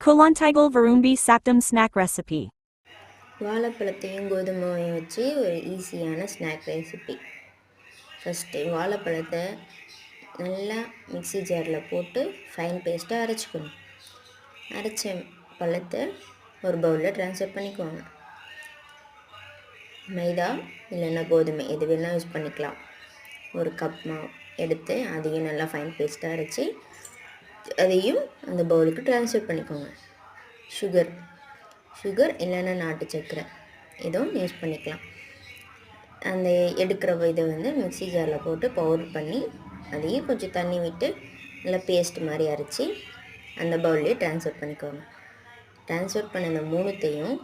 Kulantigal Varumbi Saptum snack recipe. வாழைப்பழத்தையும் கோதுமையும் வச்சு ஒரு ஈஸியான ஸ்நாக் ரெசிபி. ஃபஸ்ட்டு வாழைப்பழத்தை நல்லா மிக்ஸி ஜாரில் போட்டு ஃபைன் பேஸ்ட்டாக அரைச்சிக்கணும். அரைச்ச பழத்தை ஒரு பவுலில் ட்ரான்ஸ்ஃபர் பண்ணிக்குவாங்க. மைதா இல்லைன்னா கோதுமை எது வேணால் யூஸ் பண்ணிக்கலாம். ஒரு கப் மாவு எடுத்து அதையும் நல்லா ஃபைன் பேஸ்ட்டாக அரைச்சி அதையும் அந்த பவுலுக்கு ட்ரான்ஸ்ஃபர் பண்ணிக்கோங்க. சுகர் இல்லைன்னா நாட்டு சர்க்கரை இதுவும் யூஸ் பண்ணிக்கலாம். அந்த எடுக்கிற இதை மிக்ஸி ஜாரில் போட்டு பவுடர் பண்ணி அதையும் கொஞ்சம் தண்ணி விட்டு நல்லா பேஸ்ட் மாதிரி அரைச்சி அந்த பவுல்லே ட்ரான்ஸ்ஃபர் பண்ணிக்கோங்க. ட்ரான்ஸ்ஃபர் பண்ண அந்த மூணுத்தையும்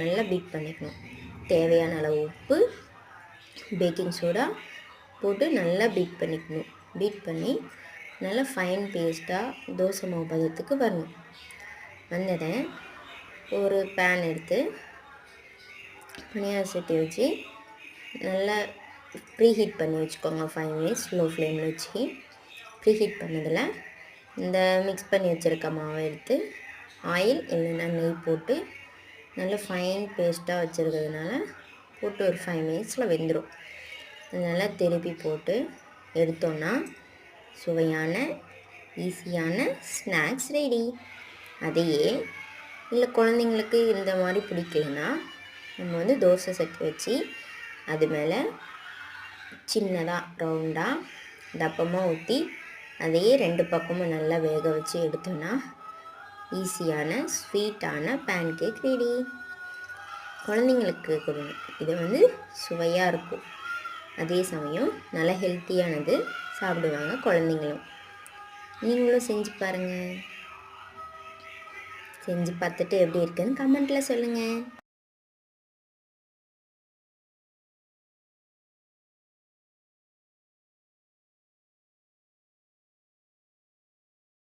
நல்லா பீட் பண்ணிக்கணும். தேவையான அளவு உப்பு, பேக்கிங் சோடா போட்டு நல்லா பீட் பண்ணிக்கணும். பீட் பண்ணி நல்லா ஃபைன் பேஸ்ட்டாக தோசை மாவு பதத்துக்கு வரணும். வந்ததை ஒரு பேன் எடுத்து பனியார சட்டி வச்சு நல்லா ப்ரீஹீட் பண்ணி வச்சுக்கோங்க. 5 மினிட்ஸ் லோ ஃப்ளேமில் வச்சு ப்ரீஹீட் பண்ணதில் இந்த மிக்ஸ் பண்ணி வச்சுருக்க மாவை எடுத்து ஆயில் இல்லைன்னா நெய் போட்டு நல்லா ஃபைன் பேஸ்ட்டாக வச்சுருக்கிறதுனால போட்டு ஒரு 5 மினிட்ஸில் வெந்துடும். நல்லா திருப்பி போட்டு எடுத்தோன்னா சுவையான ஈஸியான ஸ்நாக்ஸ் ரெடி. அதையே இல்லை குழந்தைங்களுக்கு இந்த மாதிரி பிடிக்கலன்னா நம்ம தோசை சட்டி வச்சு அது மேலே சின்னதாக ரவுண்டாக தப்பமாக ஊற்றி அதையே 2 பக்கமும் நல்லா வேக வச்சு எடுத்தோன்னா ஈஸியான ஸ்வீட்டான பேன்கேக் ரெடி. குழந்தைங்களுக்கு கொடுங்க. இது சுவையாக இருக்கும். அதே சமயம் நல்லா ஹெல்த்தியானது, சாப்பிடுவாங்க குழந்தைங்களும். நீங்களும் செஞ்சு பாருங்கள். செஞ்சு பார்த்துட்டு எப்படி இருக்குன்னு கமெண்ட்டில் சொல்லுங்கள்.